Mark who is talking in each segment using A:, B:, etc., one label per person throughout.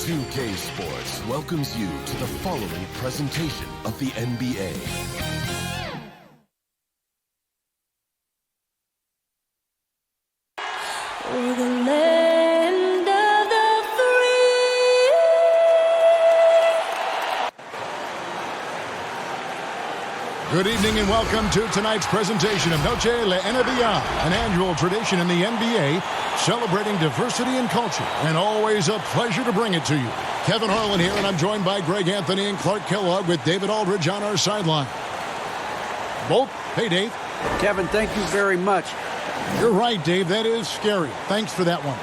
A: 2K Sports welcomes you to the following presentation of the NBA.
B: For the land of the free.
C: Good evening and welcome to tonight's presentation of Noche La NBA, an annual tradition in the NBA celebrating diversity and culture, and always a pleasure to bring it to you. Kevin Harlan here, and I'm joined by Greg Anthony and Clark Kellogg with David Aldridge on our sideline. Both, hey Dave.
D: Kevin, thank you very much.
C: You're right, Dave. That is scary. Thanks for that one.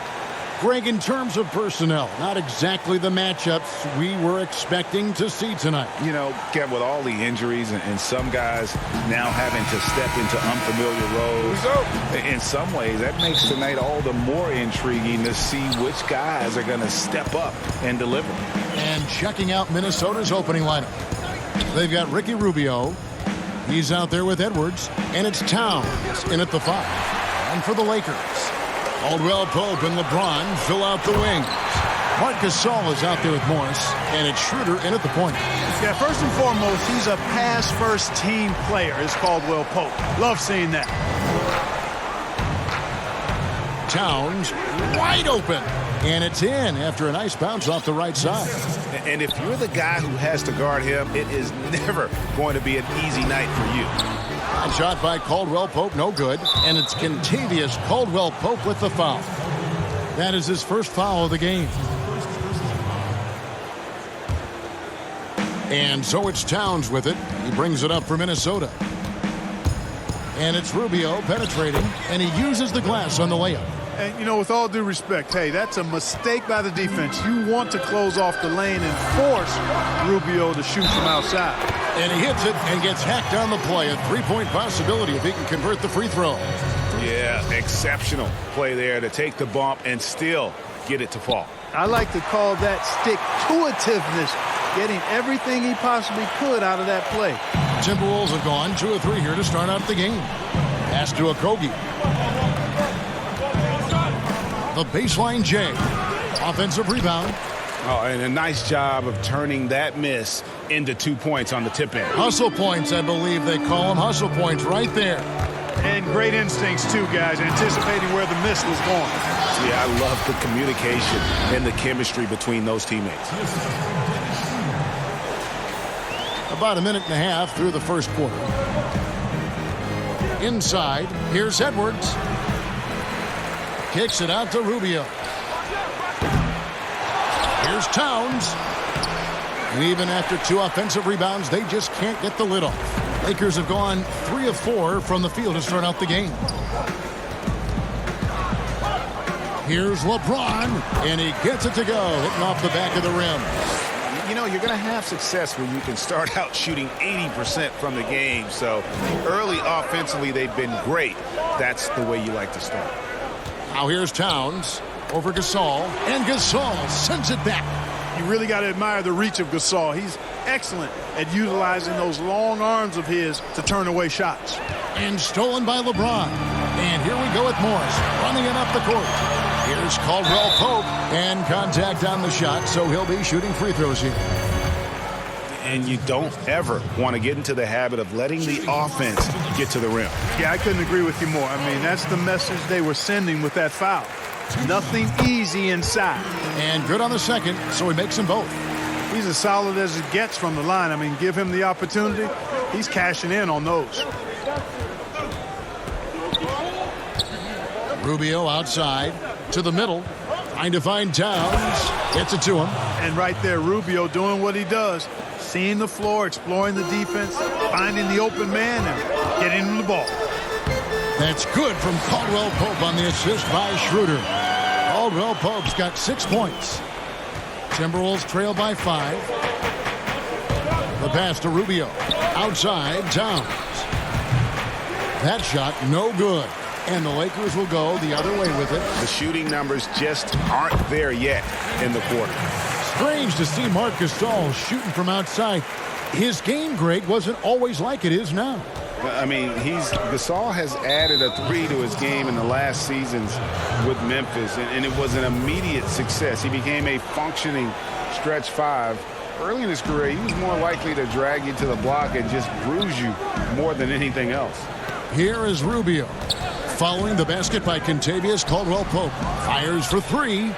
C: Greg, in terms of personnel, not exactly the matchups we were expecting to see tonight.
E: You know, Kev, with all the injuries and some guys now having to step into unfamiliar roles, in some ways that makes tonight all the more intriguing to see which guys are going to step up and deliver.
C: And checking out Minnesota's opening lineup. They've got Ricky Rubio. He's out there with Edwards. And it's Towns in at the 5. And for the Lakers, Caldwell Pope and LeBron fill out the wings. Marc Gasol is out there with Morris, and it's Schroeder in at the point.
F: Yeah, first and foremost, he's a pass-first team player, is Caldwell Pope. Love seeing that.
C: Towns wide open, and it's in after a nice bounce off the right side.
E: And if you're the guy who has to guard him, it is never going to be an easy night for you.
C: A shot by Caldwell Pope, no good. And it's Kentavious Caldwell Pope with the foul. That is his first foul of the game. And so it's Towns with it. He brings it up for Minnesota. And it's Rubio penetrating, and he uses the glass on the layup.
F: And, you know, with all due respect, hey, that's a mistake by the defense. You want to close off the lane and force Rubio to shoot from outside.
C: And he hits it and gets hacked on the play. A three-point possibility if he can convert the free throw.
E: Yeah, exceptional play there to take the bump and still get it to fall.
F: I like to call that stick-to-itiveness, getting everything he possibly could out of that play.
C: Timberwolves have gone 2 of 3 here to start out the game. Pass to Okogie. The baseline J. Offensive rebound.
E: Oh, and a nice job of turning that miss into 2 points on the tip end.
C: Hustle points, I believe they call them. Hustle points right there.
F: And great instincts, too, guys, anticipating where the miss was going.
E: Yeah, I love the communication and the chemistry between those teammates.
C: About a minute and a half through the first quarter. Inside, here's Edwards. Kicks it out to Rubio. Here's Towns. And even after 2 offensive rebounds, they just can't get the lid off. Lakers have gone 3 of 4 from the field to start out the game. Here's LeBron, and he gets it to go, hitting off the back of the rim.
E: You know, you're going to have success when you can start out shooting 80% from the game. So early offensively, they've been great. That's the way you like to start.
C: Now here's Towns over Gasol, and Gasol sends it back.
F: You really got to admire the reach of Gasol. He's excellent at utilizing those long arms of his to turn away shots.
C: And stolen by LeBron. And here we go with Morris running it up the court. Here's Caldwell Pope, and contact on the shot, so he'll be shooting free throws here.
E: And you don't ever want to get into the habit of letting the offense get to the rim.
F: Yeah, I couldn't agree with you more. I mean, that's the message they were sending with that foul. Nothing easy inside.
C: And good on the second, so he makes them both.
F: He's as solid as it gets from the line. I mean, give him the opportunity. He's cashing in on those.
C: Rubio outside to the middle, trying to find Towns. Gets it to him.
F: And right there, Rubio doing what he does. Seeing the floor, exploring the defense, finding the open man, and getting him the ball.
C: That's good from Caldwell Pope on the assist by Schroeder. Caldwell Pope's got 6 points. Timberwolves trail by 5. The pass to Rubio. Outside, Towns. That shot, no good. And the Lakers will go the other way with it.
E: The shooting numbers just aren't there yet in the quarter.
C: Strange to see Marc Gasol shooting from outside. His game, Greg, wasn't always like it is now.
E: I mean, Gasol has added a 3 to his game in the last seasons with Memphis, and it was an immediate success. He became a functioning stretch 5. Early in his career, he was more likely to drag you to the block and just bruise you more than anything else.
C: Here is Rubio. Following the basket by Kentavious Caldwell-Pope. Fires for 3.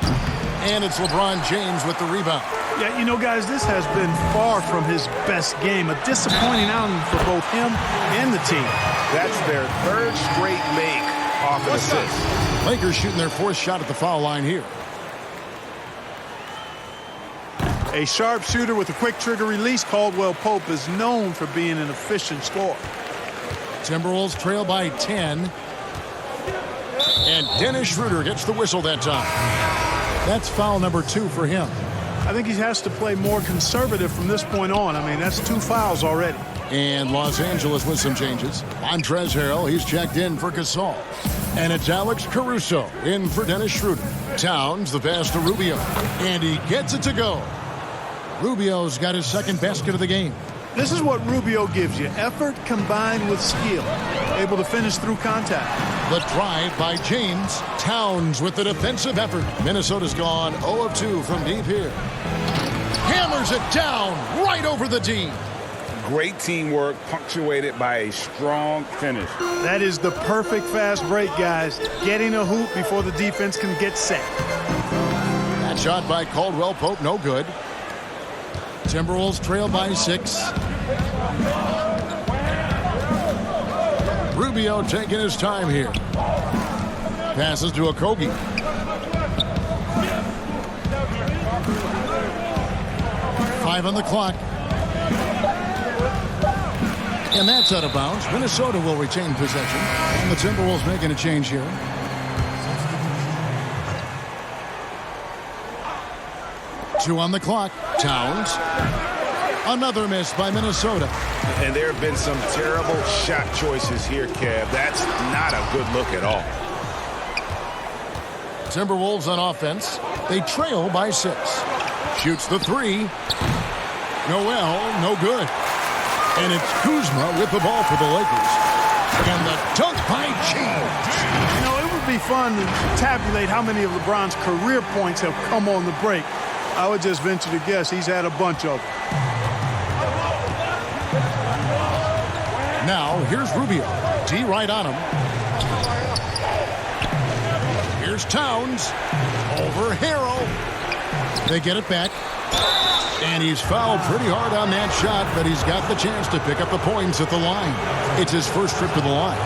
C: And it's LeBron James with the rebound.
F: Yeah, you know, guys, this has been far from his best game. A disappointing outing for both him and the team.
E: That's their 3rd straight make off an assist.
C: Lakers shooting their 4th shot at the foul line here.
F: A sharp shooter with a quick trigger release, Caldwell-Pope is known for being an efficient scorer.
C: Timberwolves trail by 10. And Dennis Schroeder gets the whistle that time. That's foul number 2 for him.
F: I think he has to play more conservative from this point on. I mean, that's 2 fouls already.
C: And Los Angeles with some changes. Montrezl Harrell, he's checked in for Gasol. And it's Alex Caruso in for Dennis Schroeder. Towns, the pass to Rubio. And he gets it to go. Rubio's got his 2nd basket of the game.
F: This is what Rubio gives you. Effort combined with skill. Able to finish through contact.
C: The drive by James. Towns with the defensive effort. Minnesota's gone 0 of 2 from deep here. Hammers it down right over the D.
E: Great teamwork punctuated by a strong finish.
F: That is the perfect fast break, guys. Getting a hoop before the defense can get set.
C: That shot by Caldwell-Pope, no good. Timberwolves trail by 6. Rubio taking his time here. Passes to Okogie. Five on the clock. And that's out of bounds. Minnesota will retain possession. And the Timberwolves making a change here. Two on the clock. Towns. Another miss by Minnesota.
E: And there have been some terrible shot choices here, Kev. That's not a good look at all.
C: Timberwolves on offense. They trail by 6. Shoots the 3. Noel, no good. And it's Kuzma with the ball for the Lakers. And the dunk by James.
F: You know, it would be fun to tabulate how many of LeBron's career points have come on the break. I would just venture to guess he's had a bunch of them.
C: Now, here's Rubio. D right on him. Here's Towns. Over Harrell. They get it back. And he's fouled pretty hard on that shot, but he's got the chance to pick up the points at the line. It's his first trip to the line.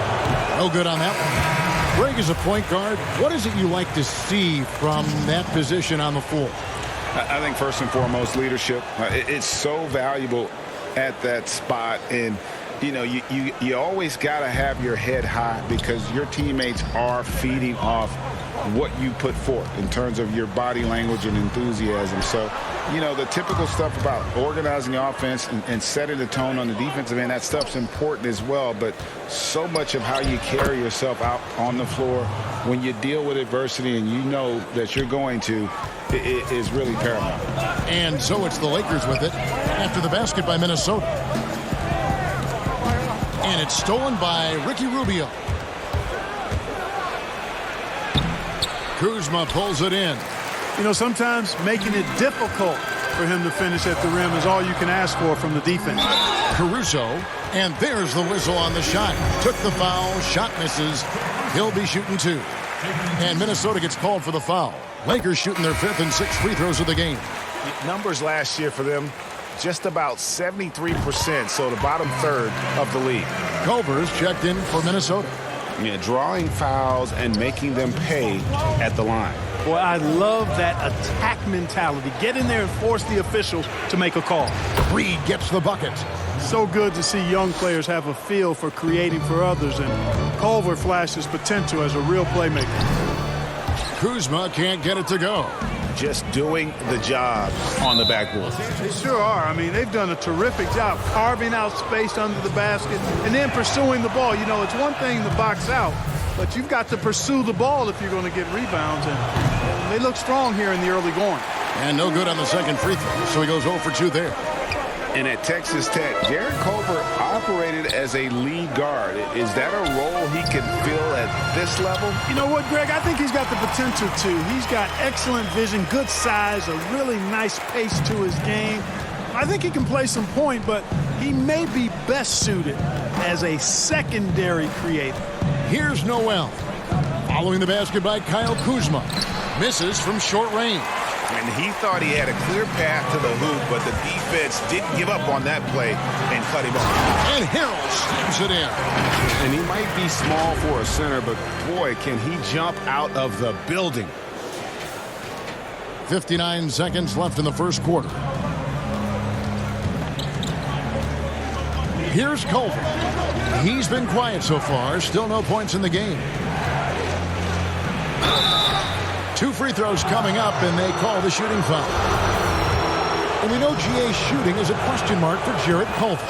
C: No good on that one. Greg, as a point guard, what is it you like to see from that position on the floor?
E: I think first and foremost, leadership. It's so valuable at that spot. And, you know, you always got to have your head high because your teammates are feeding off what you put forth in terms of your body language and enthusiasm. So, you know, the typical stuff about organizing the offense and setting the tone on the defensive end, that stuff's important as well. But so much of how you carry yourself out on the floor when you deal with adversity and you know that you're going to, it is really paramount.
C: And so it's the Lakers with it after the basket by Minnesota. And it's stolen by Ricky Rubio. Kuzma pulls it in.
F: You know, sometimes making it difficult for him to finish at the rim is all you can ask for from the defense.
C: Caruso, and there's the whistle on the shot. Took the foul, shot misses. He'll be shooting 2. And Minnesota gets called for the foul. Lakers shooting their 5th and 6th free throws of the game.
E: Numbers last year for them, just about 73%, so the bottom third of the league.
C: Culver's checked in for Minnesota.
E: Yeah, drawing fouls and making them pay at the line.
F: Boy, I love that attack mentality. Get in there and force the officials to make a call.
C: Reed gets the bucket.
F: So good to see young players have a feel for creating for others, and Culver flashes potential as a real playmaker.
C: Kuzma can't get it to go.
E: Just doing the job on the backboard.
F: They sure are. I mean, they've done a terrific job carving out space under the basket and then pursuing the ball. You know, it's one thing to box out, but you've got to pursue the ball if you're going to get rebounds, and they look strong here in the early going.
C: And no good on the second free throw, so he goes 0 for 2 there.
E: And at Texas Tech, Jared Culver operated as a lead guard. Is that a role he can fill at this level?
F: You know what, Greg? I think he's got the potential to. He's got excellent vision, good size, a really nice pace to his game. I think he can play some point, but he may be best suited as a secondary creator.
C: Here's Noel. Following the basket by Kyle Kuzma. Misses from short range.
E: And he thought he had a clear path to the hoop, but the defense didn't give up on that play and cut him off.
C: And Harrell slams it in.
G: And he might be small for a center, but boy, can he jump out of the building.
C: 59 seconds left in the first quarter. Here's Culver. He's been quiet so far. Still no points in the game. 2 free throws coming up, and they call the shooting foul. And we know GA's shooting is a question mark for Jared Culver.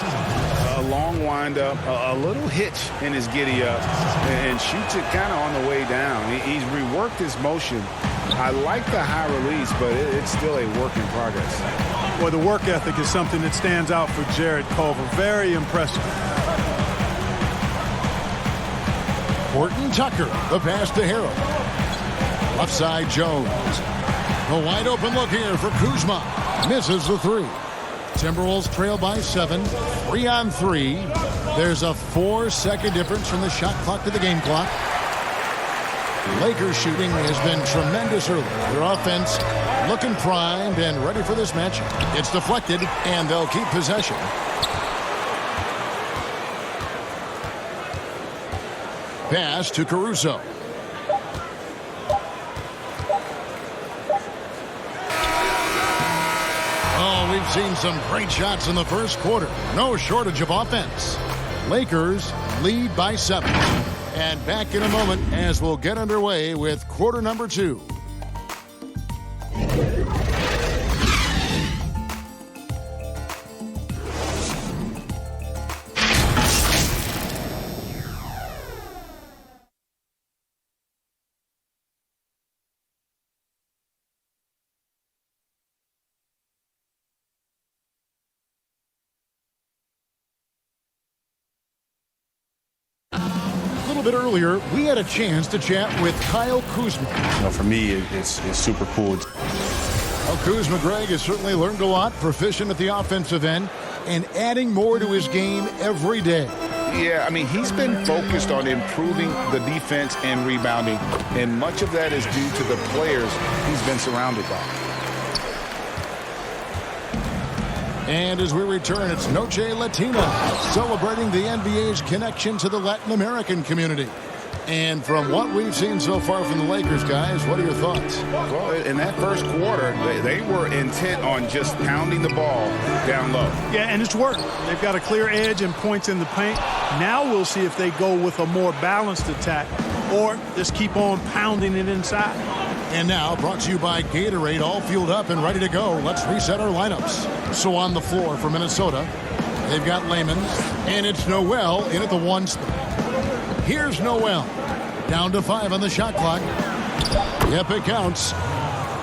E: A long windup, a little hitch in his giddy up, and shoots it kind of on the way down. He's reworked his motion. I like the high release, but it's still a work in progress.
F: Well, the work ethic is something that stands out for Jared Culver. Very impressive.
C: Horton Tucker, the pass to Harrell. Left side, Jones. A wide open look here for Kuzma. Misses the 3. Timberwolves trail by 7. 3-on-3. There's a 4-second difference from the shot clock to the game clock. Lakers shooting has been tremendous early. Their offense looking primed and ready for this match. It's deflected, and they'll keep possession. Pass to Caruso. Oh, we've seen some great shots in the first quarter. No shortage of offense. Lakers lead by 7. And back in a moment as we'll get underway with quarter number 2. A little bit earlier, we had a chance to chat with Kyle Kuzma.
G: For me, it's super cool.
C: Well, Kuzma, Greg, has certainly learned a lot, proficient at the offensive end, and adding more to his game every day.
E: Yeah, I mean, he's been focused on improving the defense and rebounding, and much of that is due to the players he's been surrounded by.
C: And as we return, it's Noche Latina, celebrating the NBA's connection to the Latin American community. And from what we've seen so far from the Lakers, guys, what are your thoughts?
E: Well, in that first quarter, they were intent on just pounding the ball down low.
F: Yeah, and it's worked. They've got a clear edge and points in the paint. Now we'll see if they go with a more balanced attack or just keep on pounding it inside.
C: And now, brought to you by Gatorade, all fueled up and ready to go. Let's reset our lineups. So on the floor for Minnesota, they've got Layman, and it's Noel in at the 1 spot. Here's Noel, down to 5 on the shot clock. Yep, it counts.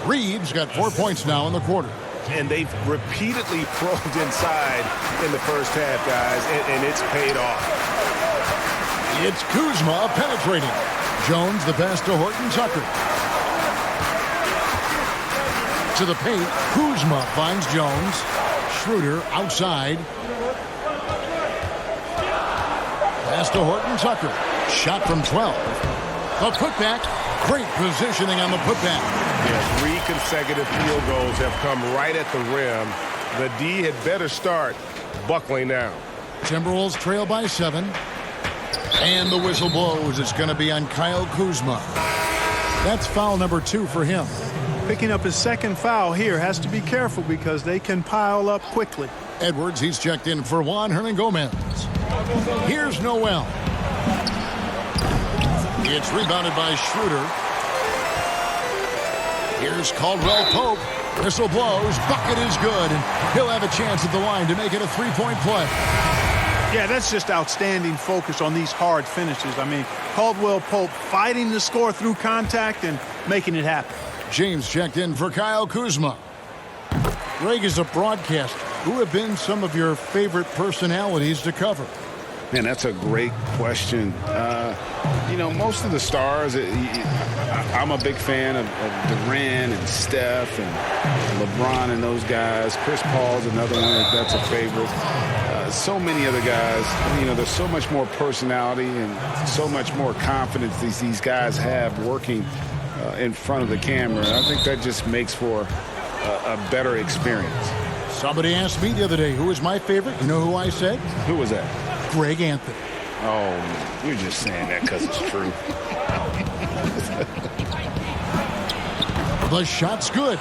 C: Reeves got 4 points now in the quarter.
E: And they've repeatedly probed inside in the first half, guys, and it's paid off.
C: It's Kuzma penetrating. Jones, the pass to Horton Tucker. To the paint, Kuzma finds Jones. Schroeder outside. Pass to Horton Tucker. Shot from 12. A putback. Great positioning on the putback.
G: Yeah, 3 consecutive field goals have come right at the rim. The D had better start buckling down.
C: Timberwolves trail by 7. And the whistle blows. It's going to be on Kyle Kuzma. That's foul number 2 for him.
F: Picking up his second foul here, has to be careful because they can pile up quickly.
C: Edwards, he's checked in for Juan Hernangomez. Here's Noel. It's rebounded by Schroeder. Here's Caldwell Pope. Whistle blows. Bucket is good. And he'll have a chance at the line to make it a 3-point play.
F: Yeah, that's just outstanding focus on these hard finishes. I mean, Caldwell Pope fighting the score through contact and making it happen.
C: James checked in for Kyle Kuzma. Greg is a broadcaster. Who have been some of your favorite personalities to cover?
E: Man, that's a great question. You know, most of the stars, I'm a big fan of Durant and Steph and LeBron and those guys. Chris Paul's another one that's a favorite. So many other guys, you know, there's so much more personality and so much more confidence these guys have working in front of the camera. I think that just makes for a better experience.
C: Somebody asked me the other day, who was my favorite? You know who I said?
E: Who was that?
C: Greg Anthony.
E: Oh, you're just saying that because it's true.
C: The shot's good.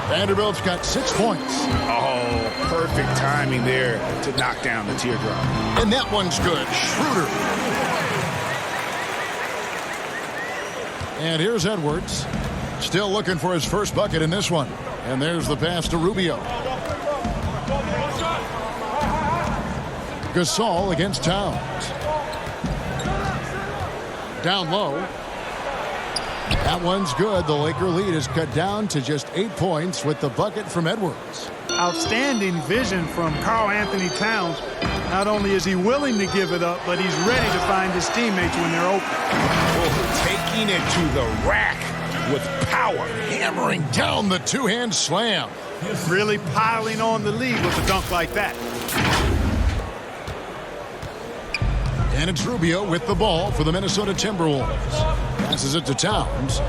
C: Vanderbilt's got 6 points.
E: Oh, perfect timing there to knock down the teardrop.
C: And that one's good. Schroeder. And here's Edwards. Still looking for his first bucket in this one. And there's the pass to Rubio. Gasol against Towns. Down low. That one's good. The Laker lead is cut down to just 8 points with the bucket from Edwards.
F: Outstanding vision from Karl Anthony Towns. Not only is he willing to give it up, but he's ready to find his teammates when they're open.
E: Oh, taking it to the rack with power.
C: Hammering down the two-hand slam.
F: Really piling on the lead with a dunk like that.
C: And it's Rubio with the ball for the Minnesota Timberwolves. Passes it to Towns.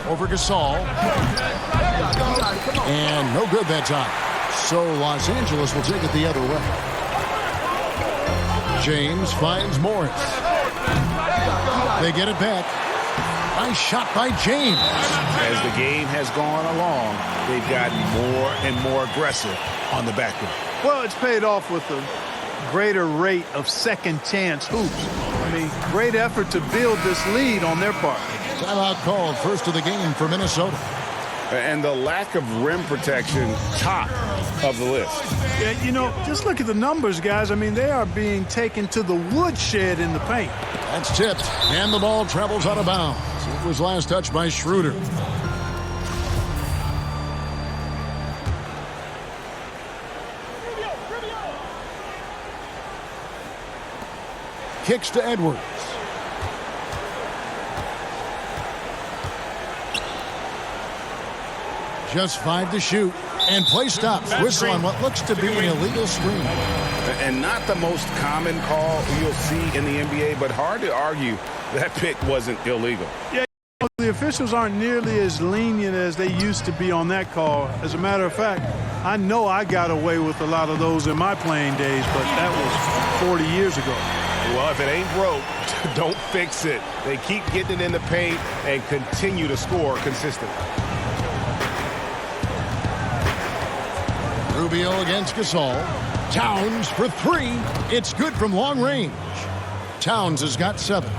C: Over Gasol. And no good that time. So Los Angeles will take it the other way. James finds Morris. They get it back. Nice shot by James.
E: As the game has gone along, they've gotten more and more aggressive on the back end.
F: Well, it's paid off with a greater rate of second chance hoops. I mean, great effort to build this lead on their part.
C: Timeout called, first of the game for Minnesota.
E: And the lack of rim protection, top of the list.
F: Yeah, you know, just look at the numbers, guys. I mean, they are being taken to the woodshed in the paint.
C: That's tipped, and the ball travels out of bounds. It was last touched by Schroeder. Kicks to Edwards. Just 5 to shoot. And play stops. Whistle on what looks to be an illegal screen.
E: And not the most common call you'll see in the NBA, but hard to argue that pick wasn't illegal.
F: Yeah, the officials aren't nearly as lenient as they used to be on that call. As a matter of fact, I know I got away with a lot of those in my playing days, but that was 40 years ago.
G: Well, if it ain't broke, don't fix it. They keep getting it in the paint and continue to score consistently.
C: Rubio against Gasol. Towns for 3. It's good from long range. Towns has got 7.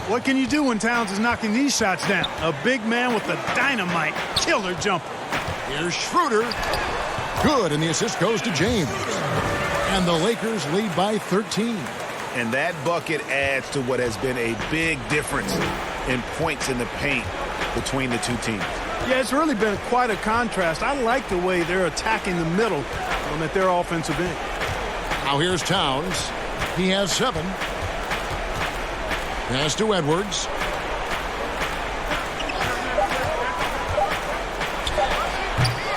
F: What can you do when Towns is knocking these shots down? A big man with a dynamite killer jumper.
C: Here's Schroeder. Good, and the assist goes to James. And the Lakers lead by 13.
E: And that bucket adds to what has been a big difference in points in the paint between the two teams.
F: Yeah, it's really been quite a contrast. I like the way they're attacking the middle at their offensive end.
C: Now here's Towns. He has 7. Pass to Edwards.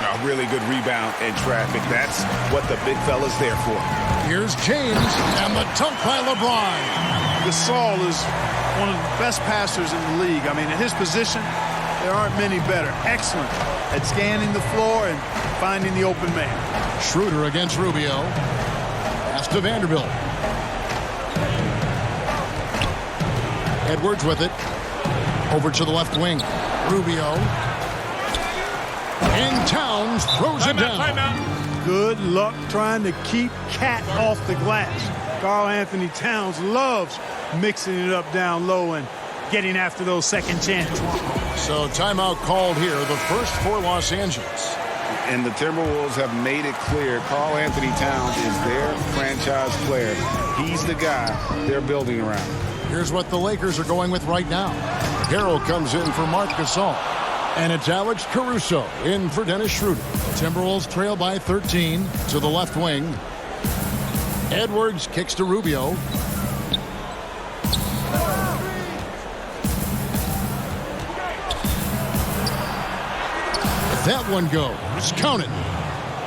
E: A really good rebound in traffic. That's what the big fella's there for.
C: Here's James, and the dunk by LeBron.
F: Gasol is one of the best passers in the league. I mean, at his position, there aren't many better. Excellent at scanning the floor and finding the open man.
C: Schroeder against Rubio. Pass to Vanderbilt. Edwards with it. Over to the left wing. Rubio. And Towns throws it down.
F: Good luck trying to keep Cat off the glass. Karl Anthony Towns loves mixing it up down low and getting after those second chances.
C: So timeout called here, the first for Los Angeles.
E: And the Timberwolves have made it clear Karl Anthony Towns is their franchise player. He's the guy they're building around.
C: Here's what the Lakers are going with right now. Harrell comes in for Marc Gasol. And it's Alex Caruso in for Dennis Schroeder. Timberwolves trail by 13 to the left wing. Edwards kicks to Rubio. That one goes. Count it.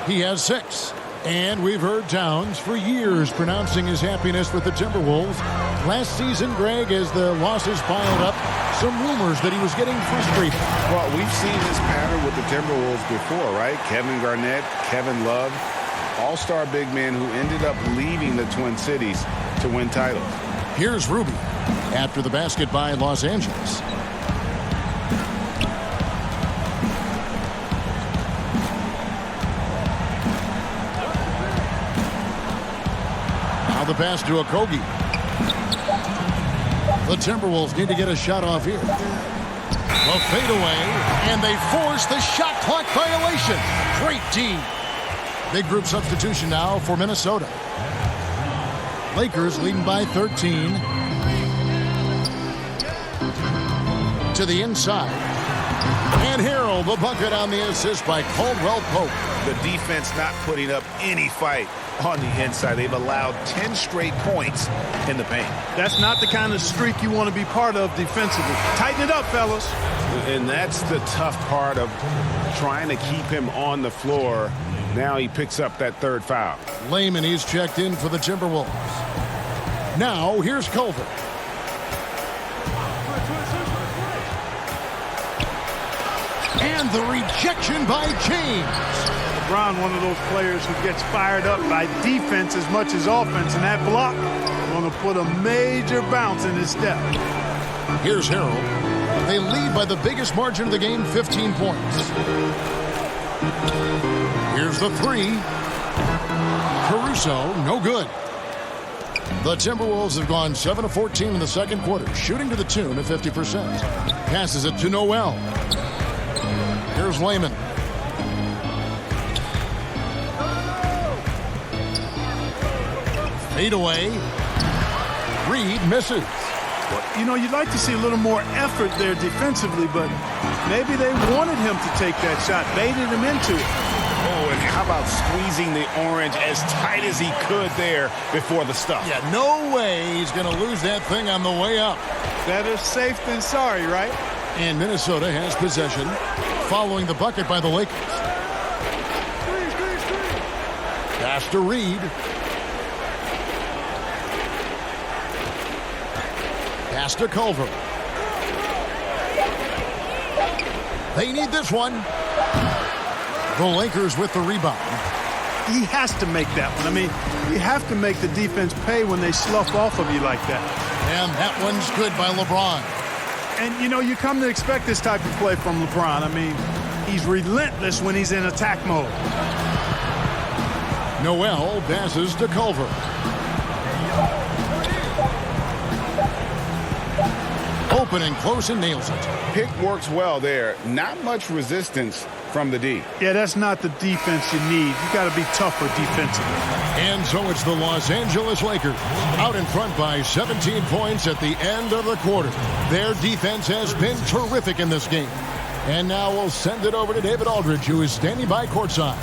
C: He has 6. And we've heard Towns for years pronouncing his happiness with the Timberwolves. Last season, Greg, as the losses piled up, some rumors that he was getting frustrated.
E: Well, we've seen this pattern with the Timberwolves before, right? Kevin Garnett, Kevin Love, all-star big men who ended up leaving the Twin Cities to win titles.
C: Here's Ruby after the basket by Los Angeles. Now the pass to Okogie. The Timberwolves need to get a shot off here. The fadeaway, and they force the shot clock violation. Great D. Big group substitution now for Minnesota. Lakers leading by 13. To the inside. And Harrell, the bucket on the assist by Caldwell Pope.
E: The defense not putting up any fight on the inside. They've allowed 10 straight points in the paint.
F: That's not the kind of streak you want to be part of defensively. Tighten it up, fellas.
E: And that's the tough part of trying to keep him on the floor. Now he picks up that third foul.
C: Layman, he's checked in for the Timberwolves. Now, here's Culver. And the rejection by James.
F: LeBron, one of those players who gets fired up by defense as much as offense, and that block going to put a major bounce in his step.
C: Here's Harrell. They lead by the biggest margin of the game, 15 points. Here's the 3. Caruso, no good. The Timberwolves have gone 7 of 14 in the second quarter, shooting to the tune of 50%. Passes it to Noel. Here's Layman. Fade away. Reed misses.
F: Well, you know, you'd like to see a little more effort there defensively, but maybe they wanted him to take that shot, baited him into it.
E: Oh, and how about squeezing the orange as tight as he could there before the stuff?
C: Yeah, no way he's going to lose that thing on the way up.
F: Better safe than sorry, right?
C: And Minnesota has possession following the bucket by the Lakers. Pass to Reed. Pass to Culver. They need this one. The Lakers with the rebound.
F: He has to make that one. I mean, you have to make the defense pay when they slough off of you like that.
C: And that one's good by LeBron.
F: And, you know, you come to expect this type of play from LeBron. I mean, he's relentless when he's in attack mode.
C: Noel passes to Culver. Open and close and nails it.
E: Pick works well there. Not much resistance from the D.
F: Yeah, that's not the defense you need. You got to be tougher defensively.
C: And so it's the Los Angeles Lakers out in front by 17 points at the end of the quarter. Their defense has been terrific in this game. And now we'll send it over to David Aldridge, who is standing by courtside.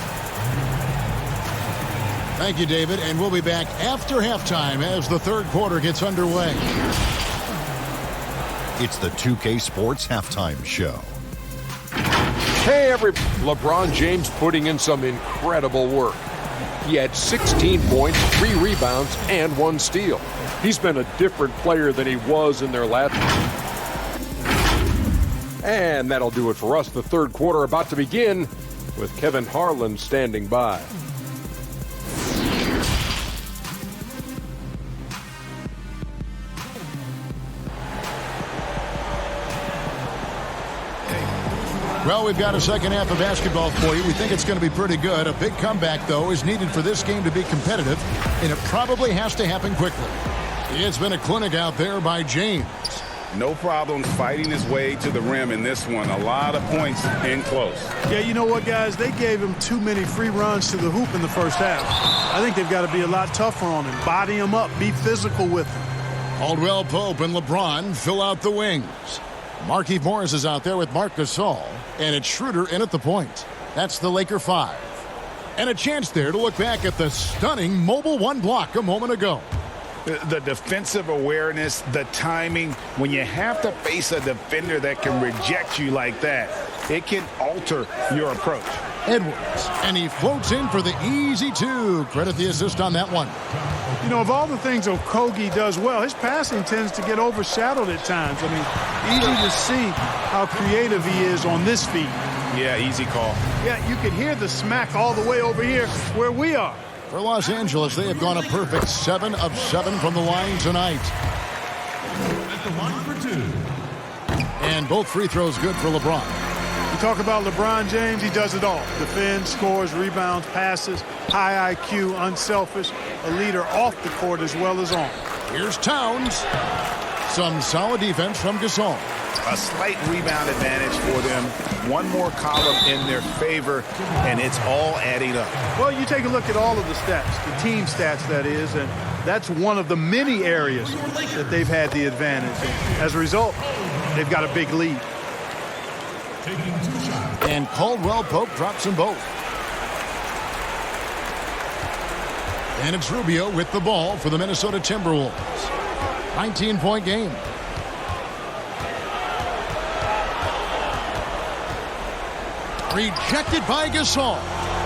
C: Thank you, David, and we'll be back after halftime as the third quarter gets underway.
H: It's the 2K Sports Halftime Show.
I: Hey, LeBron James putting in some incredible work. He had 16 points, 3 rebounds, and 1 steal. He's been a different player than he was in their last. And that'll do it for us. The third quarter about to begin with Kevin Harlan standing by.
C: Well, we've got a second half of basketball for you. We think it's going to be pretty good. A big comeback, though, is needed for this game to be competitive, and it probably has to happen quickly. It's been a clinic out there by James.
E: No problem fighting his way to the rim in this one. A lot of points in close.
F: Yeah, you know what, guys? They gave him too many free runs to the hoop in the first half. I think they've got to be a lot tougher on him. Body him up. Be physical with him.
C: Caldwell Pope and LeBron fill out the wings. Markieff Morris is out there with Marc Gasol, and it's Schroeder in at the point. That's the Laker 5. And a chance there to look back at the stunning mobile one block a moment ago.
E: The defensive awareness, the timing, when you have to face a defender that can reject you like that, it can alter your approach.
C: Edwards, and he floats in for the easy two. Credit the assist on that one.
F: You know, of all the things Okogie does well, his passing tends to get overshadowed at times. I mean, easy to see how creative he is on this feed.
E: Yeah, easy call.
F: Yeah, you can hear the smack all the way over here where we are.
C: For Los Angeles, they have gone a perfect 7 of 7 from the line tonight.
A: At the line for two.
C: And both free throws good for LeBron.
F: You talk about LeBron James, he does it all. Defends, scores, rebounds, passes, high IQ, unselfish, a leader off the court as well as on.
C: Here's Towns. Some solid defense from Gasol.
E: A slight rebound advantage for them. One more column in their favor, and it's all adding up.
F: Well, you take a look at all of the stats, the team stats that is, and that's one of the many areas that they've had the advantage. And as a result, they've got a big lead.
C: And Caldwell Pope drops them both. And it's Rubio with the ball for the Minnesota Timberwolves. 19-point game. Rejected by Gasol.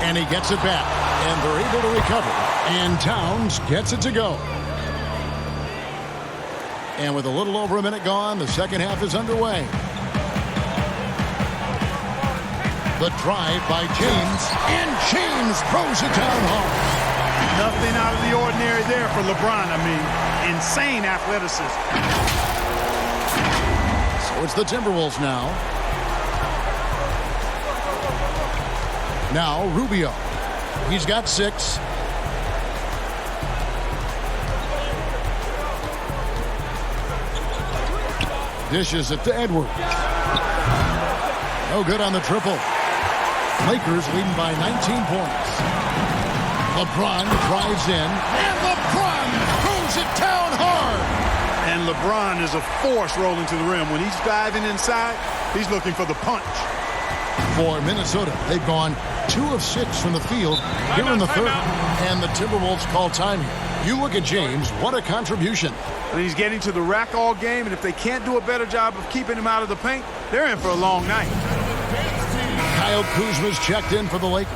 C: And he gets it back. And they're able to recover. And Towns gets it to go. And with a little over a minute gone, the second half is underway. The drive by James. And James throws it down hard.
F: Nothing out of the ordinary there for LeBron. I mean, insane athleticism.
C: So it's the Timberwolves now. Now Rubio. He's got 6. Dishes it to Edwards. No good on the triple. Lakers leading by 19 points. LeBron drives in, and LeBron throws it down hard.
F: And LeBron is a force rolling to the rim. When he's diving inside, he's looking for the punch.
C: For Minnesota, they've gone 2 of 6 from the field here in the third. And the Timberwolves call time here. You look at James, what a contribution.
F: And he's getting to the rack all game, and if they can't do a better job of keeping him out of the paint, they're in for a long night.
C: Kyle Kuzma's checked in for the Lakers.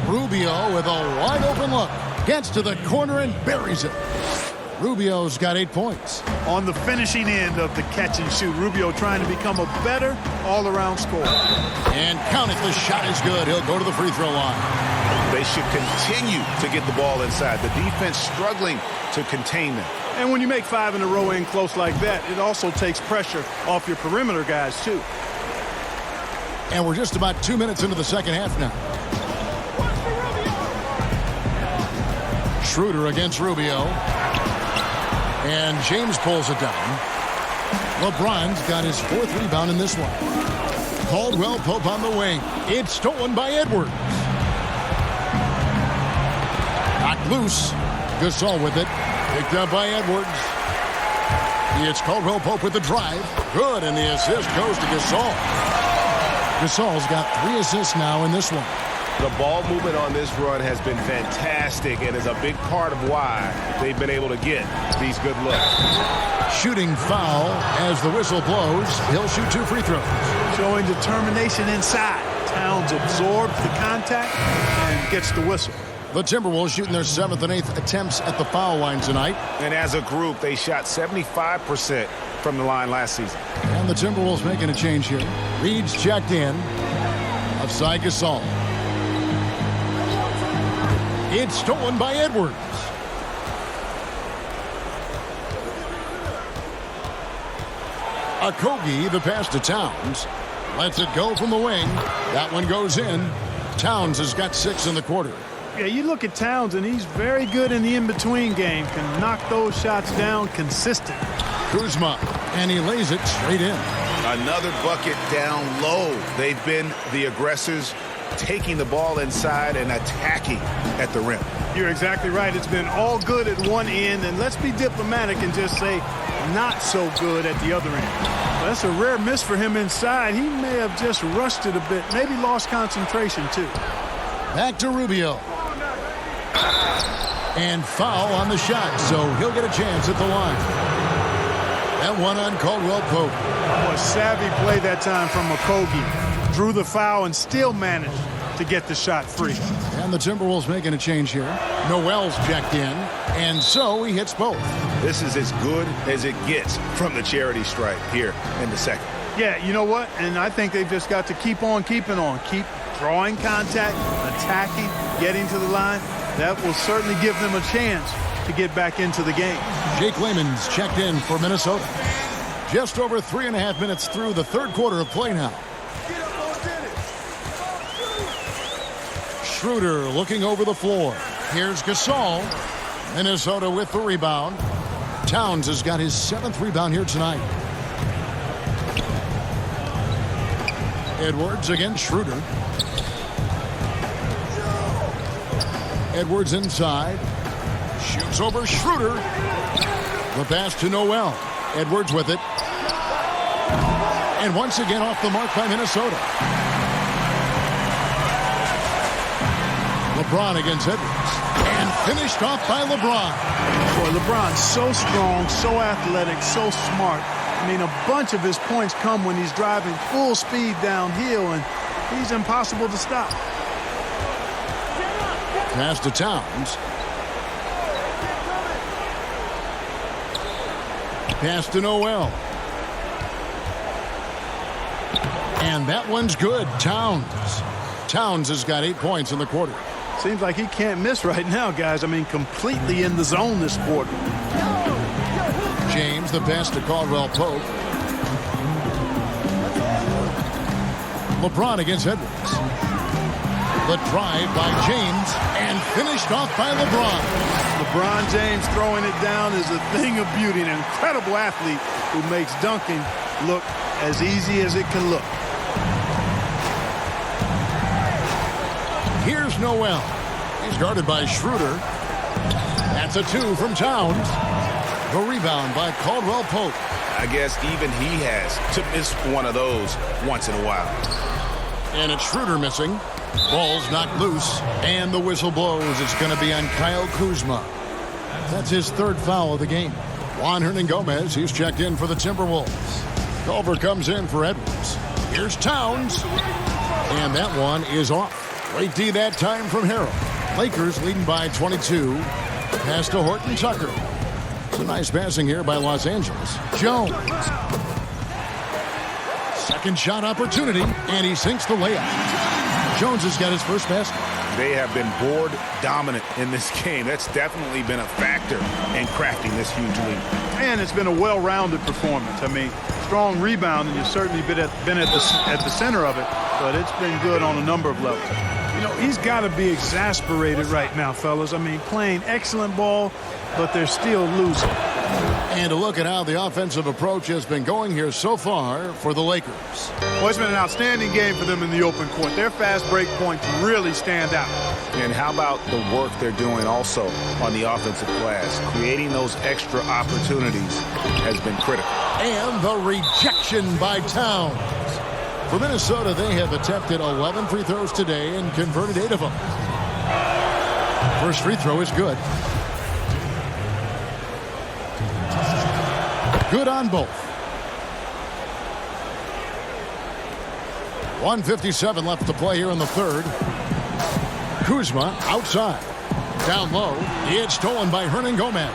C: Rubio with a wide open look. Gets to the corner and buries it. Rubio's got 8 points.
F: On the finishing end of the catch and shoot, Rubio trying to become a better all-around scorer.
C: And count it, the shot is good. He'll go to the free throw line.
E: They should continue to get the ball inside. The defense struggling to contain them.
F: And when you make 5 in a row in close like that, it also takes pressure off your perimeter guys, too.
C: And we're just about 2 minutes into the second half now. Schroeder against Rubio. And James pulls it down. LeBron's got his 4th rebound in this one. Caldwell Pope on the wing. It's stolen by Edwards. Knocked loose. Gasol with it. Picked up by Edwards. It's Caldwell Pope with the drive. Good, and the assist goes to Gasol. Gasol's got 3 assists now in this one.
G: The ball movement on this run has been fantastic and is a big part of why they've been able to get these good looks.
C: Shooting foul as the whistle blows. He'll shoot 2 free throws.
F: Showing determination inside. Towns absorbs the contact and gets the whistle.
C: The Timberwolves shooting their 7th and 8th attempts at the foul line tonight.
E: And as a group, they shot 75% from the line last season.
C: And the Timberwolves making a change here. Reed's checked in. Offside Gasol. It's stolen by Edwards. Okogie, the pass to Towns. Lets it go from the wing. That one goes in. Towns has got 6 in the quarter.
F: Yeah, you look at Towns, and he's very good in the in-between game. Can knock those shots down consistent.
C: Kuzma, and he lays it straight in.
E: Another bucket down low. They've been the aggressors, taking the ball inside and attacking at the rim.
F: You're exactly right. It's been all good at one end, and let's be diplomatic and just say not so good at the other end. Well, that's a rare miss for him inside. He may have just rushed it a bit, maybe lost concentration too.
C: Back to Rubio. And foul on the shot, so he'll get a chance at the line. That one on Caldwell Pope.
F: A savvy play that time from Okogie. Drew the foul and still managed to get the shot free.
C: And the Timberwolves making a change here. Noel's checked in, and so he hits both.
E: This is as good as it gets from the charity stripe here in the second.
F: Yeah, you know what? And I think they've just got to keep on keeping on. Keep drawing contact, attacking, getting to the line. That will certainly give them a chance to get back into the game.
C: Jake Layman's checked in for Minnesota. Just over 3.5 minutes through the third quarter of play now. Schroeder looking over the floor. Here's Gasol. Minnesota with the rebound. Towns has got his 7th rebound here tonight. Edwards against Schroeder. Edwards inside. Shoots over Schroeder. The pass to Noel. Edwards with it. And once again off the mark by Minnesota. LeBron against Edwards. And finished off by LeBron.
F: Boy, LeBron's so strong, so athletic, so smart. I mean, a bunch of his points come when he's driving full speed downhill, and he's impossible to stop.
C: Pass to Towns. Pass to Noel. And that one's good. Towns has got 8 points in the quarter.
F: Seems like he can't miss right now, guys. I mean, completely in the zone this quarter.
C: James, the pass to Caldwell Pope. LeBron against Edwards. The drive by James and finished off by LeBron.
F: LeBron James throwing it down is a thing of beauty. An incredible athlete who makes dunking look as easy as it can look.
C: Here's Noel. He's guarded by Schroeder. That's a 2 from Towns. The rebound by Caldwell Pope.
E: I guess even he has to miss one of those once in a while.
C: And it's Schroeder missing. Ball's knocked loose. And the whistle blows. It's going to be on Kyle Kuzma. That's his 3rd foul of the game. Juan Hernangomez, he's checked in for the Timberwolves. Culver comes in for Edwards. Here's Towns. And that one is off. Great D that time from Harrell. Lakers leading by 22. Pass to Horton Tucker. It's a nice passing here by Los Angeles. Jones. Second shot opportunity, and he sinks the layup. Jones has got his first basket.
E: They have been board dominant in this game. That's definitely been a factor in crafting this huge lead.
F: And it's been a well-rounded performance. I mean, strong rebound, and you've certainly been at the center of it, but it's been good on a number of levels. You know, he's got to be exasperated right now, fellas. I mean, playing excellent ball, but they're still losing.
C: And a look at how the offensive approach has been going here so far for the Lakers.
F: Well, it's been an outstanding game for them in the open court. Their fast break points really stand out.
E: And how about the work they're doing also on the offensive glass? Creating those extra opportunities has been critical.
C: And the rejection by Towns. For Minnesota, they have attempted 11 free throws today and converted 8 of them. First free throw is good. Good on both. 1:57 left to play here in the third. Kuzma outside. Down low. It's stolen by Hernangomez.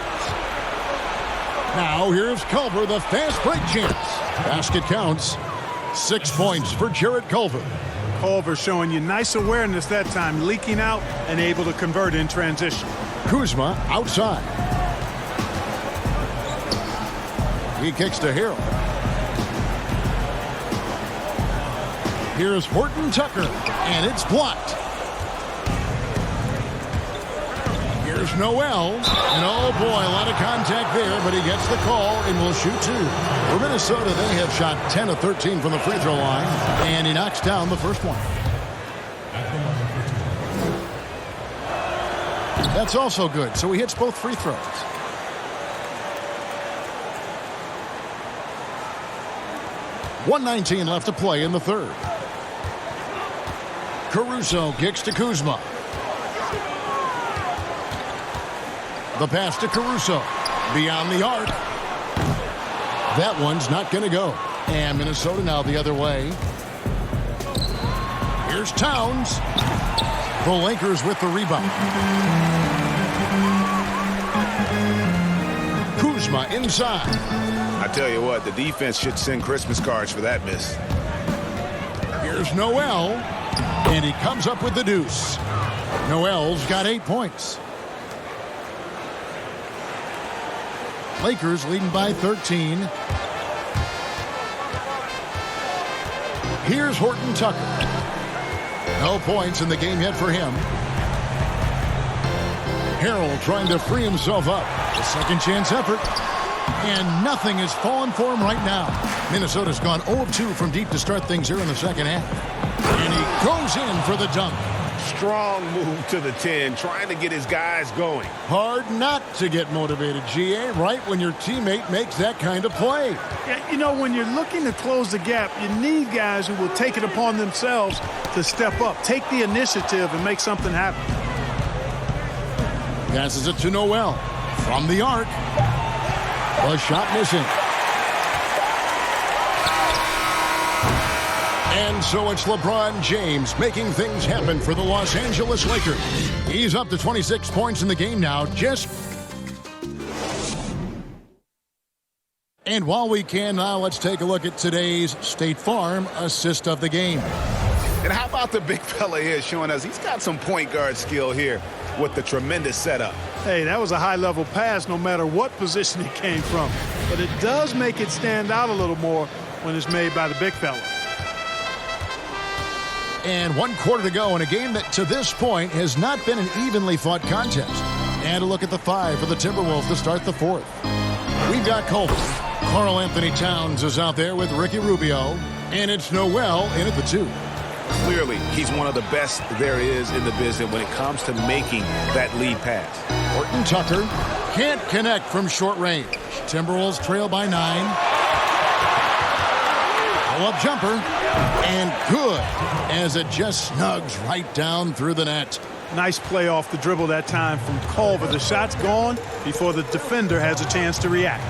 C: Now here's Culver, the fast break chance. Basket counts. 6 points for Jarrett Culver.
F: Culver showing you nice awareness that time, leaking out and able to convert in transition.
C: Kuzma outside. He kicks to Harrell. Here's Horton Tucker, and it's blocked. Here's Noel. And oh boy, a lot of contact there, but he gets the call and will shoot 2. For Minnesota, they have shot 10 of 13 from the free throw line, and he knocks down the first one. That's also good, so he hits both free throws. .119 left to play in the third. Caruso kicks to Kuzma. The pass to Caruso. Beyond the arc. That one's not going to go. And Minnesota now the other way. Here's Towns. The Lakers with the rebound. Kuzma inside.
G: I tell you what, the defense should send Christmas cards for that miss.
C: Here's Noel. And he comes up with the deuce. Noel's got 8 points. Lakers leading by 13. Here's Horton Tucker. No points in the game yet for him. Harrell trying to free himself up. A second chance effort. And nothing has fallen for him right now. Minnesota's gone 0 of 2 from deep to start things here in the second half. And he goes in for the dunk.
G: Strong move to the 10, trying to get his guys going.
C: Hard not to get motivated, GA, right when your teammate makes that kind of play.
F: Yeah, you know, when you're looking to close the gap, you need guys who will take it upon themselves to step up, take the initiative, and make something happen.
C: Passes it to Noel. From the arc. A shot missing. And so it's LeBron James making things happen for the Los Angeles Lakers. He's up to 26 points in the game now. And while we can now, let's take a look at today's State Farm assist of the game.
G: And how about the big fella here showing us he's got some point guard skill here with the tremendous setup.
F: Hey, that was a high-level pass no matter what position it came from. But it does make it stand out a little more when it's made by the big fella.
C: And 1 quarter to go in a game that to this point has not been an evenly fought contest. And a look at the 5 for the Timberwolves to start the 4th. We've got Colvin. Karl Anthony Towns is out there with Ricky Rubio. And it's Noel in at the 2.
G: Clearly, he's one of the best there is in the business when it comes to making that lead pass.
C: Horton Tucker can't connect from short range. Timberwolves trail by 9. Pull-up jumper. And good as it just snugs right down through the net.
F: Nice play off the dribble that time from Culver. The shot's gone before the defender has a chance to react.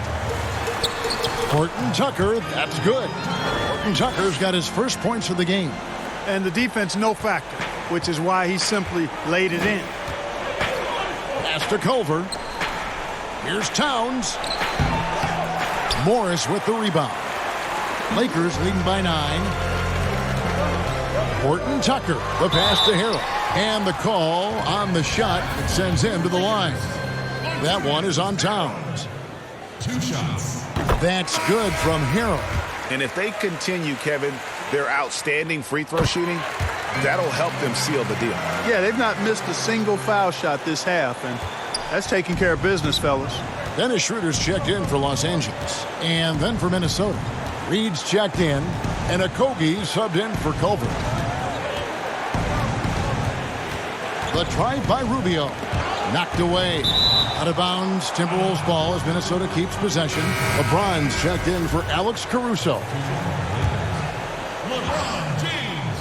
C: Horton Tucker, that's good. Horton Tucker's got his first points of the game.
F: And the defense no factor, which is why he simply laid it in.
C: Pass to Culver. Here's Towns. Morris with the rebound. Lakers leading by 9. Horton Tucker, the pass to Harrell. And the call on the shot that sends him to the line. That one is on Towns.
A: 2 shots.
C: That's good from Harrell.
G: And if they continue, Kevin, their outstanding free throw shooting, that'll help them seal the deal.
F: Yeah, they've not missed a single foul shot this half, and that's taking care of business, fellas.
C: Dennis Schroeder's checked in for Los Angeles. And then for Minnesota. Reed's checked in, and Okogie subbed in for Culver. The try by Rubio. Knocked away. Out of bounds. Timberwolves ball as Minnesota keeps possession. LeBron's checked in for Alex Caruso.
A: LeBron James.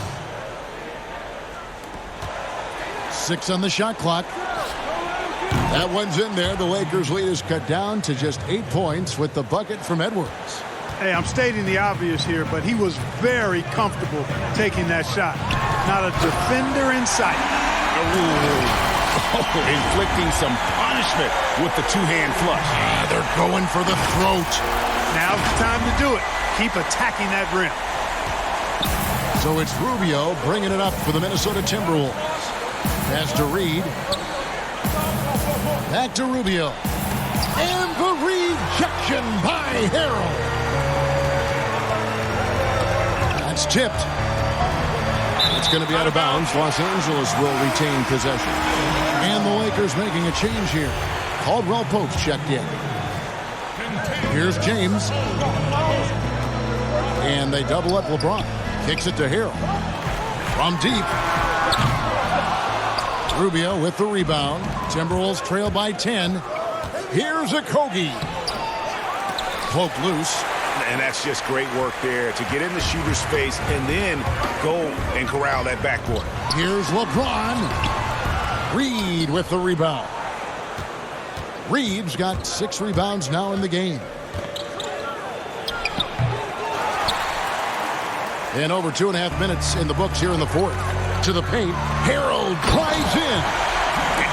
C: 6 on the shot clock. That one's in there. The Lakers' lead is cut down to just 8 points with the bucket from Edwards.
F: Hey, I'm stating the obvious here, but he was very comfortable taking that shot. Not a defender in sight.
G: Inflicting some punishment with the two-hand flush.
C: They're going for the throat.
F: Now's the time to do it. Keep attacking that rim.
C: So it's Rubio bringing it up for the Minnesota Timberwolves. Pass to Reed. Back to Rubio. And the rejection by Harrell. That's tipped. It's going to be out of bounds. Los Angeles will retain possession. And the Lakers making a change here. Caldwell Pope's checked in. Here's James. And they double up LeBron. Kicks it to Harrell. From deep. Rubio with the rebound. Timberwolves trail by 10. Here's a Kogi. Poke loose.
E: And that's just great work there to get in the shooter's space and then go and corral that backcourt.
C: Here's LeBron. Reed with the rebound. Reed's got 6 rebounds now in the game. And over 2.5 minutes in the books here in the fourth. To the paint. Harold drives in.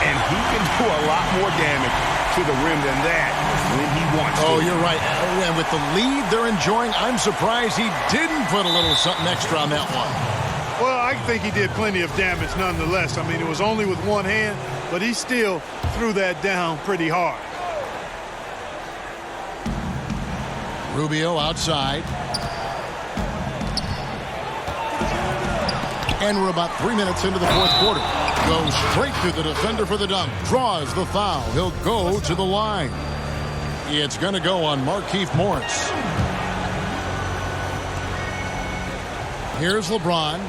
E: And he can do a lot more damage to the rim than that when he wants to.
C: Oh, you're right. And with the lead they're enjoying, I'm surprised he didn't put a little something extra on that one.
F: Well, I think he did plenty of damage nonetheless. I mean, it was only with one hand, but he still threw that down pretty hard.
C: Rubio outside. And we're about 3 minutes into the fourth quarter. Goes straight through the defender for the dunk. Draws the foul. He'll go to the line. It's going to go on Markieff Morris. Here's LeBron.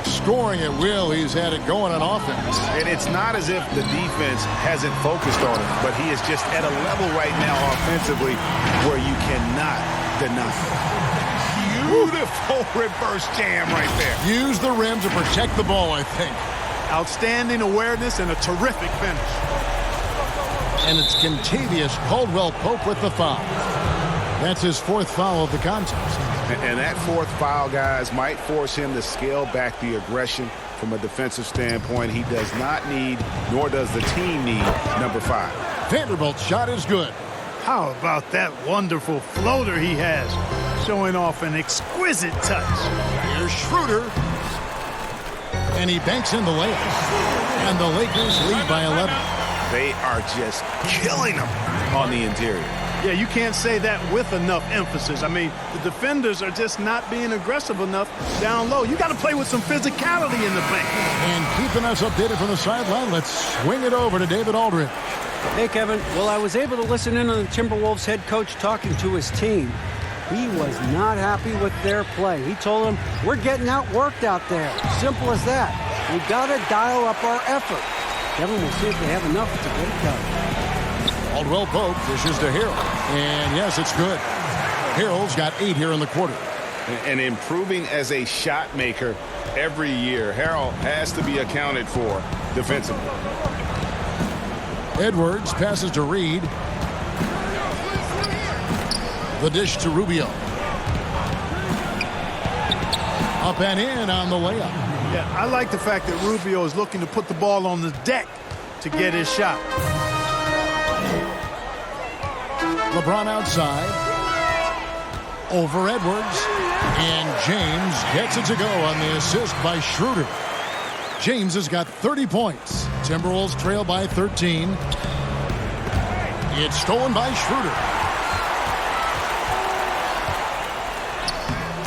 C: Scoring at will. He's had it going on offense.
E: And it's not as if the defense hasn't focused on him, but he is just at a level right now offensively where you cannot deny it. Beautiful reverse jam right there.
C: Use the rim to protect the ball, I think.
F: Outstanding awareness and a terrific finish.
C: And it's Kentavious Caldwell-Pope with the foul. That's his 4th foul of the contest.
E: And that 4th foul, guys, might force him to scale back the aggression from a defensive standpoint. He does not need, nor does the team need, number 5.
C: Vanderbilt's shot is good.
F: How about that wonderful floater he has, showing off an exquisite touch.
C: Here's Schroeder. And he banks in the layup. And the Lakers lead by 11.
E: They are just killing them on the interior.
F: Yeah, you can't say that with enough emphasis. I mean, the defenders are just not being aggressive enough down low. You got to play with some physicality in the paint.
C: And keeping us updated from the sideline, let's swing it over to David Aldridge.
D: Hey, Kevin. Well, I was able to listen in on the Timberwolves head coach talking to his team. He was not happy with their play. He told them, we're getting outworked out there. Simple as that. We got to dial up our effort. Kevin, we'll see if they have enough to get it done.
C: Caldwell-Pope dishes to Harold. And yes, it's good. Harold's got 8 here in the quarter.
E: And improving as a shot maker every year. Harold has to be accounted for defensively.
C: Edwards passes to Reed. The dish to Rubio. Up and in on the layup.
F: Yeah, I like the fact that Rubio is looking to put the ball on the deck to get his shot.
C: LeBron outside. Over Edwards. And James gets it to go on the assist by Schroeder. James has got 30 points. Timberwolves trail by 13. It's stolen by Schroeder.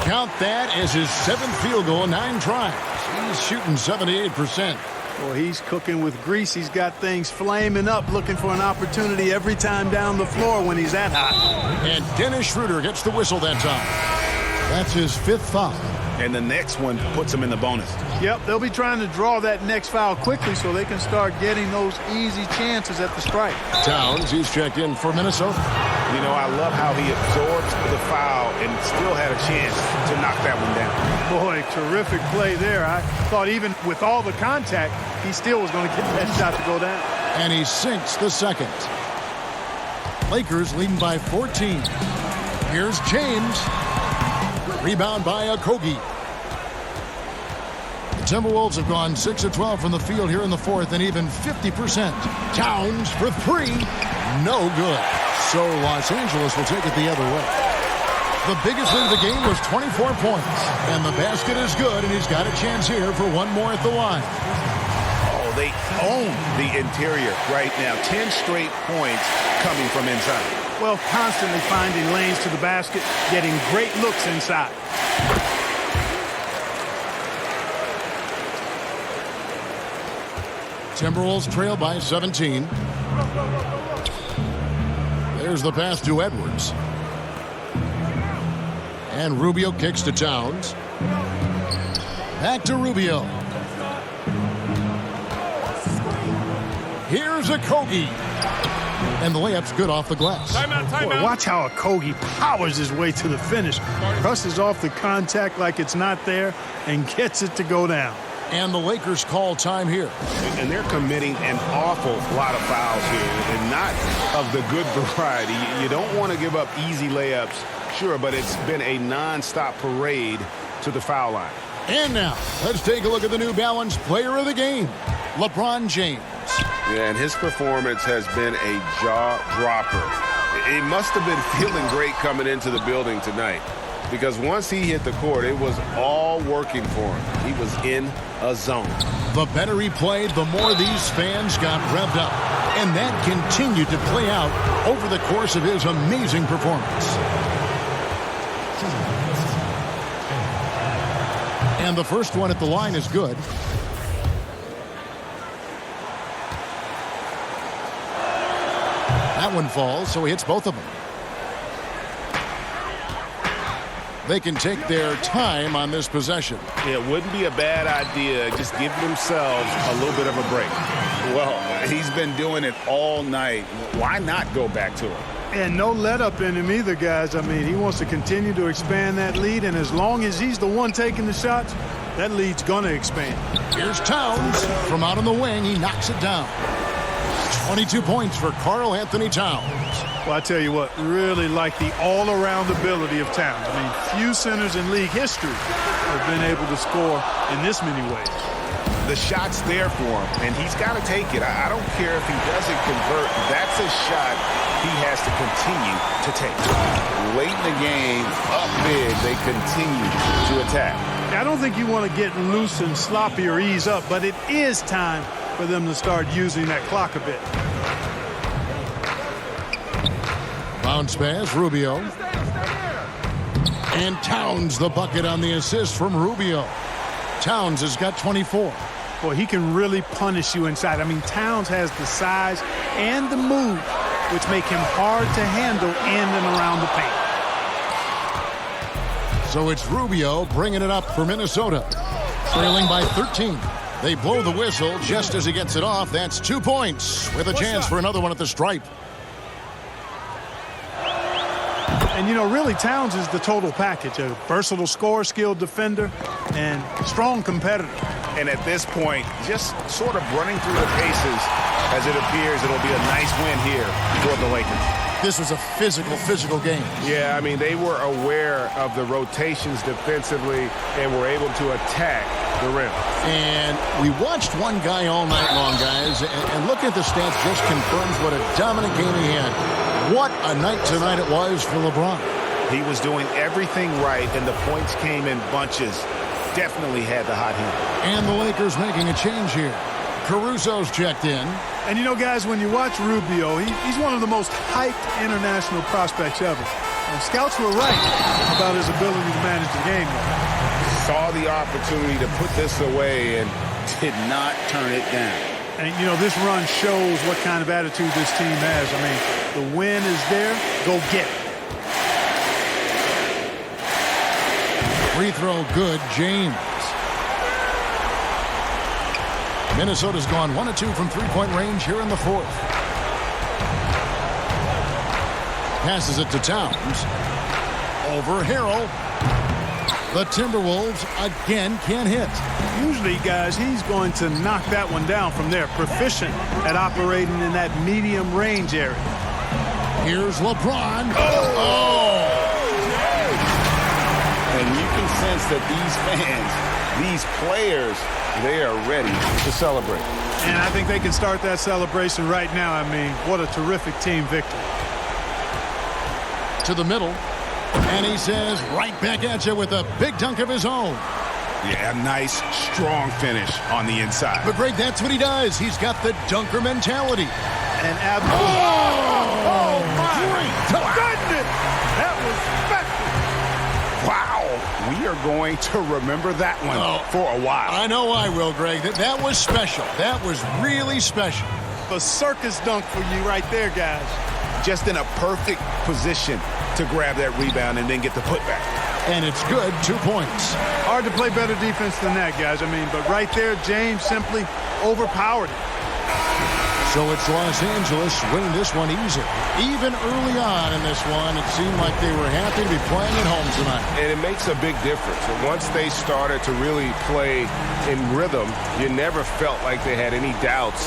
C: Count that as his 7th field goal, 9 tries. He's shooting 78%.
F: Well, he's cooking with grease. He's got things flaming up, looking for an opportunity every time down the floor when he's that hot.
C: And Dennis Schroeder gets the whistle that time. That's his 5th foul.
E: And the next one puts him in the bonus.
F: Yep, they'll be trying to draw that next foul quickly so they can start getting those easy chances at the strike.
C: Towns, he's checked in for Minnesota.
E: You know, I love how he absorbs the foul and still had a chance to knock that one down.
F: Boy, terrific play there. I thought even with all the contact, he still was going to get that shot to go down.
C: And he sinks the second. Lakers leading by 14. Here's James. Rebound by Okogie. The Timberwolves have gone 6 of 12 from the field here in the fourth and even 50%. Towns for 3. No good. So Los Angeles will take it the other way. The biggest lead of the game was 24 points. And the basket is good, and he's got a chance here for one more at the line.
E: Oh, they own the interior right now. 10 straight points coming from inside.
F: Well, constantly finding lanes to the basket, getting great looks inside.
C: Timberwolves trail by 17. There's the pass to Edwards. And Rubio kicks to Towns. Back to Rubio. Here's Okogie. And the layup's good off the glass.
F: Boy, watch how Okogie powers his way to the finish. Crosses off the contact like it's not there and gets it to go down.
C: And the Lakers call time here.
G: And they're committing an awful lot of fouls here, and not of the good variety. You don't want to give up easy layups, sure, but it's been a non-stop parade to the foul line.
C: And now, let's take a look at the New Balance player of the game, LeBron James.
G: Yeah, and his performance has been a jaw-dropper. He must have been feeling great coming into the building tonight, because once he hit the court, it was all working for him. He was in a zone.
C: The better he played, the more these fans got revved up. And that continued to play out over the course of his amazing performance. And the first one at the line is good. That one falls, so he hits both of them. They can take their time on this possession.
G: It wouldn't be a bad idea just give themselves a little bit of a break.
E: Well, he's been doing it all night. Why not go back to it?
F: And no let up in him either, guys. I mean, he wants to continue to expand that lead, and as long as he's the one taking the shots, that lead's going to expand.
C: Here's Towns. From out on the wing, he knocks it down. 22 points for Karl Anthony Towns.
F: Well, I tell you what, really like the all-around ability of Towns. I mean, few centers in league history have been able to score in this many ways.
E: The shot's there for him, and he's got to take it. I don't care if he doesn't convert. That's a shot he has to continue to take. Late in the game, up big, they continue to attack.
F: I don't think you want to get loose and sloppy or ease up, but it is time for them to start using that clock a bit.
C: Bounce pass, Rubio. And Towns the bucket on the assist from Rubio. Towns has got 24.
F: Boy, he can really punish you inside. I mean, Towns has the size and the move, which make him hard to handle in and around the paint.
C: So it's Rubio bringing it up for Minnesota. Trailing by 13. They blow the whistle just as he gets it off. That's 2 points with a chance for another one at the stripe.
F: And, you know, really, Towns is the total package. A versatile scorer, skilled defender, and strong competitor.
E: And at this point, just sort of running through the paces as it appears it'll be a nice win here for the Lakers.
C: This was a physical game.
G: Yeah, I mean, they were aware of the rotations defensively and were able to attack the rim.
C: And we watched one guy all night long, guys, and looking at the stats just confirms what a dominant game he had. What a night tonight it was for LeBron.
E: He was doing everything right, and the points came in bunches. Definitely had the hot hand.
C: And the Lakers making a change here. Caruso's checked in.
F: And, you know, guys, when you watch Rubio, he's one of the most hyped international prospects ever. And scouts were right about his ability to manage the game.
E: Saw the opportunity to put this away and did not turn it down.
F: And, you know, this run shows what kind of attitude this team has. I mean, the win is there. Go get it.
C: Free throw good, James. Minnesota's gone 1 of 2 from three-point range here in the fourth. Passes it to Towns. Over Harrell. The Timberwolves again can't hit.
F: Usually, guys, he's going to knock that one down from there. Proficient at operating in that medium range area.
C: Here's LeBron.
E: And you can sense that these fans, these players, they are ready to celebrate.
F: And I think they can start that celebration right now. I mean, what a terrific team victory.
C: To the middle. And he says, right back at you with a big dunk of his own.
E: Yeah, nice, strong finish on the inside.
C: But, Greg, that's what he does. He's got the dunker mentality.
F: And absolutely. Oh my goodness. That was special.
E: Wow. We are going to remember that one for a while.
C: I know I will, Greg. That was special. That was really special.
F: The circus dunk for you right there, guys.
E: Just in a perfect position to grab that rebound and then get the putback.
C: And it's good, 2 points.
F: Hard to play better defense than that, guys. I mean, but right there, James simply overpowered it.
C: So it's Los Angeles winning this one easy. Even early on in this one, it seemed like they were happy to be playing at home tonight.
G: And it makes a big difference. And once they started to really play in rhythm, you never felt like they had any doubts